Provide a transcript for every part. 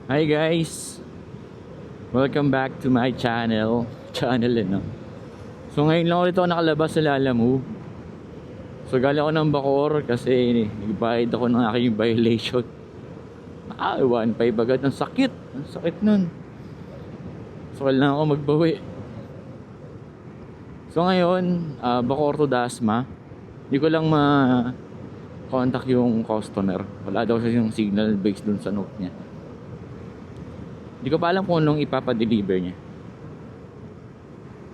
Hi guys! Welcome back to my channel. No? So ngayon lang ulit ako nakalabas sa Lalamove. So galing ako ng Bacoor kasi nagbayad ako ng aking violation. 1.5 agad. Ang sakit! Ang sakit nun. So kailangan ako magbawi. So ngayon, Bacoor to Dasma. Hindi ko lang ma-contact yung customer. Wala daw siya yung signal based dun sa note niya. Hindi ko pa alam kung anong ipapadeliver niya.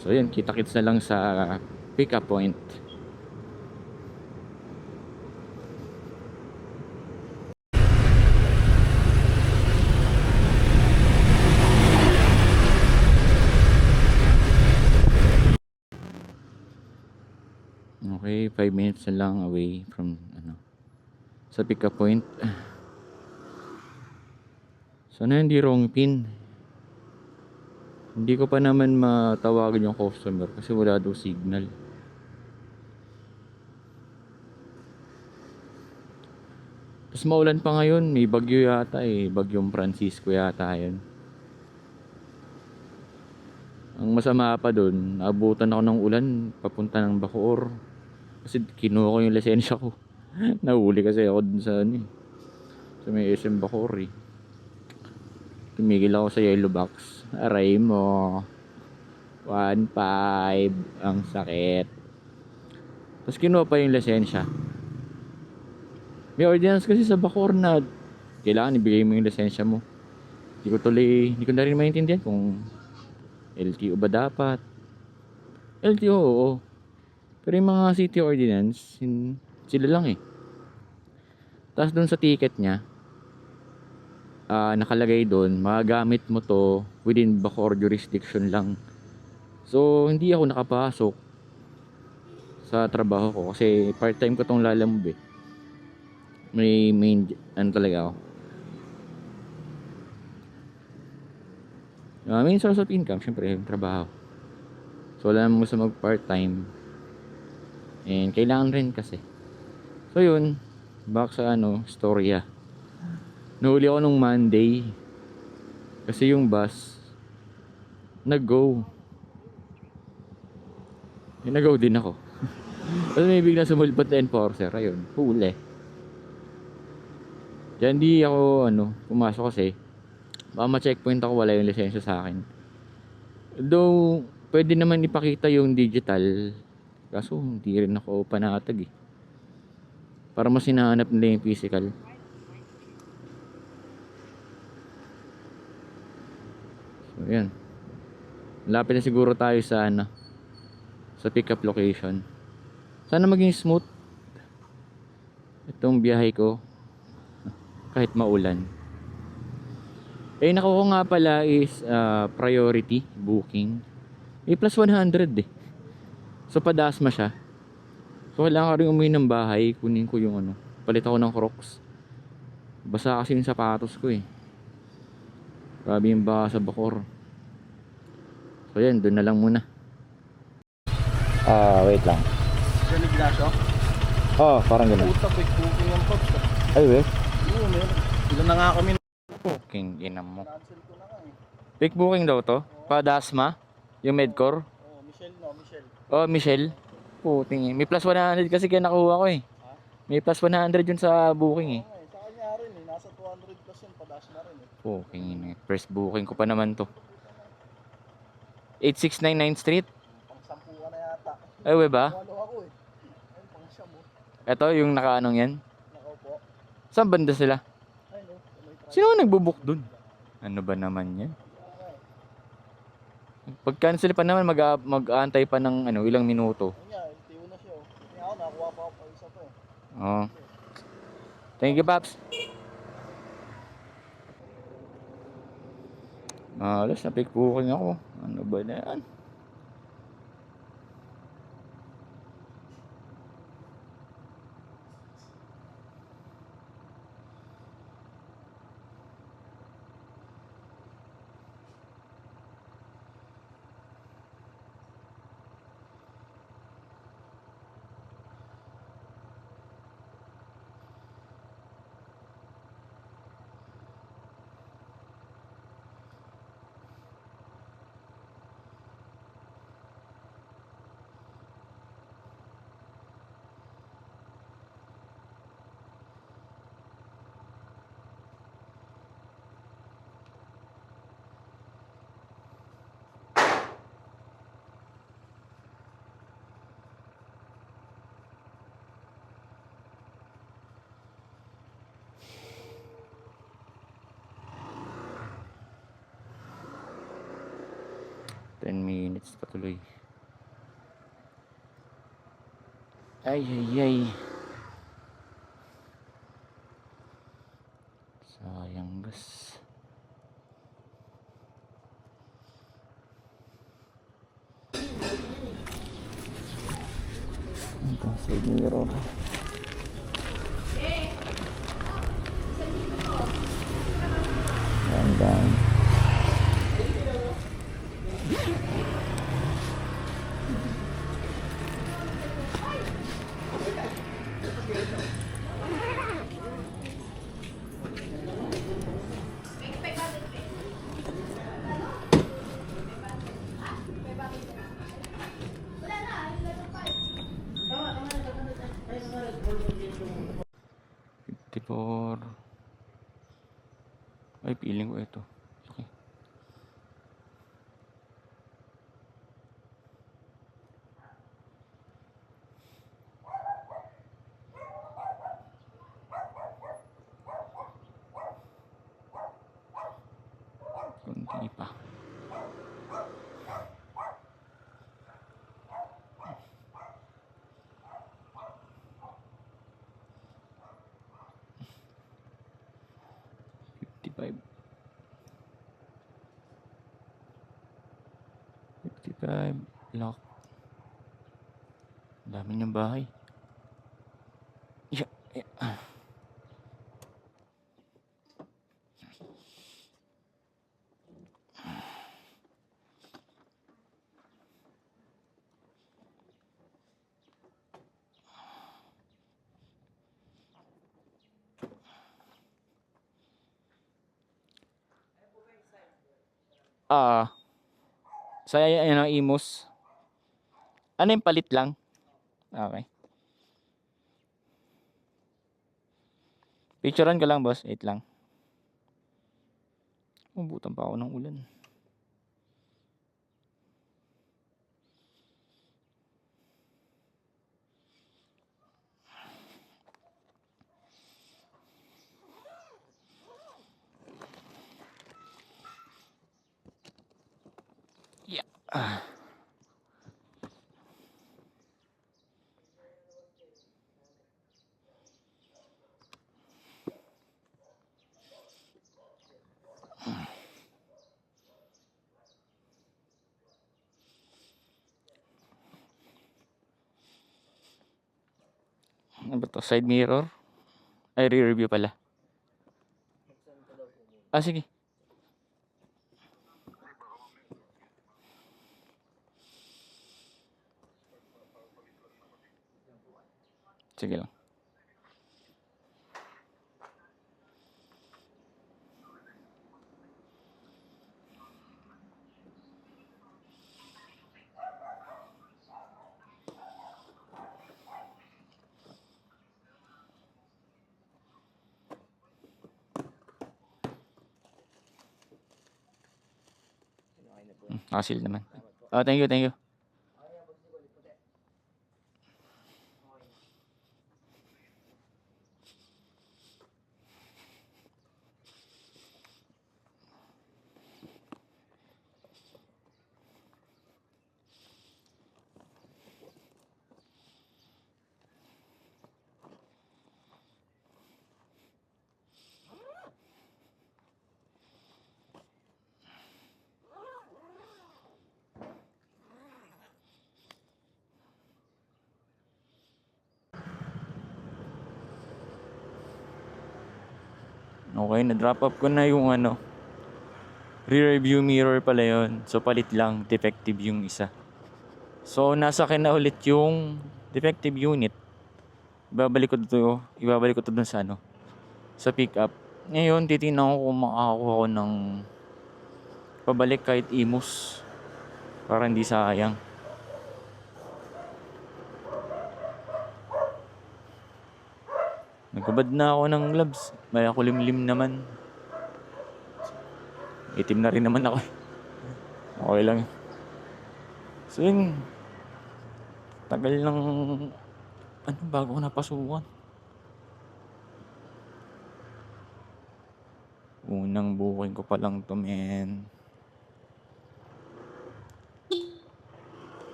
So yun, kita-kits na lang sa pick up point. Okay, 5 minutes na lang away from sa pick up point. Sana hindi wrong pin. Hindi ko pa naman matawagan yung customer kasi wala daw signal. Tapos maulan pa ngayon, may bagyo yata bagyong Francisco yata yun. Ang masama pa dun, naabutan ako ng ulan papunta ng Bacoor. Kasi kinuha ko yung lisensya ko. Nahuli kasi ako dun sa may SM Bacoor Tumigil ako sa yellow box. Aray mo. 1.5. Ang sakit. Tapos kinuha pa yung lisensya. May ordinance kasi sa Bacoor na kailangan ibigay mo yung lisensya mo. Hindi ko na rin maintindihan kung LTO ba dapat. LTO, oo. Pero yung mga city ordinance, sila lang Tapos dun sa ticket niya, nakalagay doon, magagamit mo to within Bacoor jurisdiction lang. So, hindi ako nakapasok sa trabaho ko kasi part-time ko tong Lalamove May main, talaga ako. Main source of income, syempre, yung trabaho. So, wala naman gusto mag part-time. And kailangan rin kasi. So, yun. Back sa storya. Nahuli ako nung Monday. Kasi yung bus, nag-go. Nag-go din ako. Tapos may biglang sumulpot na enforcer. Ayun, huli. Kaya hindi ako pumasok kasi baka ma-checkpoint ako, wala yung lisensya sa akin. Though pwede naman ipakita yung digital, kaso hindi rin ako panatag para mas hinahanap nila yung physical. So yan, lapit na siguro tayo sa sa pick up location. Sana maging smooth itong biyahe ko kahit maulan. Nakuha nga pala is priority booking. Plus 100 So padasma siya. So kailangan ka rin umuwi ng bahay. Kunin ko yung palit ako ng Crocs. Basa kasi yung sapatos ko Grabe yung baka sa Bacoor. So yan, doon na lang muna. Wait lang. Johnny Ignacio? Parang ganun. Puta, quick booking ang pops. Ay, we? Oo, meron. Ilan na nga kami. Booking, inam mo. Cancel ko na nga Pick booking daw to? Padasma? Yung Medcore? Michelle. Michelle. Puting May plus 100 kasi kaya nakuha ko Ha? May plus 100 yun sa booking Sa kanya rin nasa 200 plus yun, padas na rin Booking First booking ko pa naman to. 8699 Street. Pang 10 ka na yata. Ay, we ba? Ano ako Ayun, pang siya mo. Ito, yung nakaanong yan. Nakaupo. Saan banda sila? Ayun Sino nagbubook dun? Ano ba naman yan? Pag cancel pa naman, mag-aantay pa ng ilang minuto. Ayun nga, LTO na siya Hindi ako, nakuha pa ako pa isa to Thank you, Paps. Alas, na-pick booking ako. Ano ba na yan? 10 minutes patuloy. Ay, ay, ay. Sayang gas. Ito, side mirror. Gandang. Tipor. Ay, piling ko ito. Okay. Kunti pa. $55. $55. Lock. Dami niyang bahay. Yeah, yeah. Sa ano, Imus. Ano yung palit lang? Okay. Picturean ko lang, boss. 8 lang. Ubutan pa ako ng ulan. Yeah. Ano ba to? Side mirror? Ay, rear view pala. Sige. Sige lang. Nakasil naman. Oh, thank you, thank you. Okay, na-drop up ko na yung ano. Rear view mirror pala yun. So, palit lang. Defective yung isa. So, nasa akin na ulit yung defective unit. Ibabalik ko to dun sa ano. Sa pickup. Ngayon, titingnan ko kung makakakuha ko ng pabalik kahit Imus. Para hindi sayang. Nagkabad na ako ng gloves. May ako limlim naman. Itim na rin naman ako. Okay lang. So yun. Tagal ng bago ko napasukan. Unang booking ko pa lang to, men.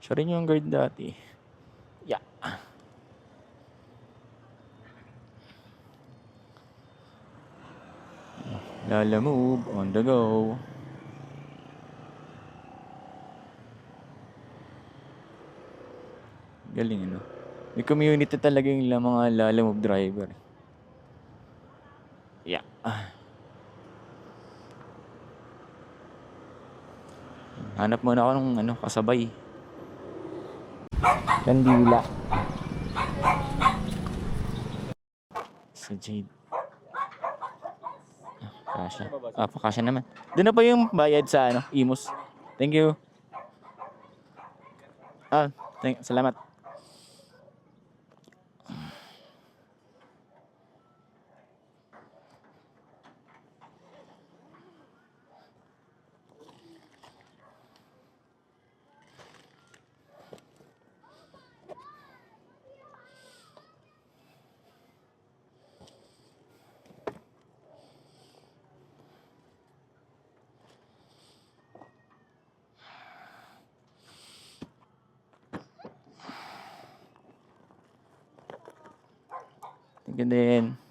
Siya rin yung guard dati. Yeah. Lala move, on the go. Galing, ano? May community talaga yung mga Lala move driver. Yeah. Hanap muna ako ng ano, kasabay. Kandila. Sa Jade. Kasha. Pakasya naman. Doon na pa yung bayad sa ano, Imus. Thank you. Salamat. Thank you din.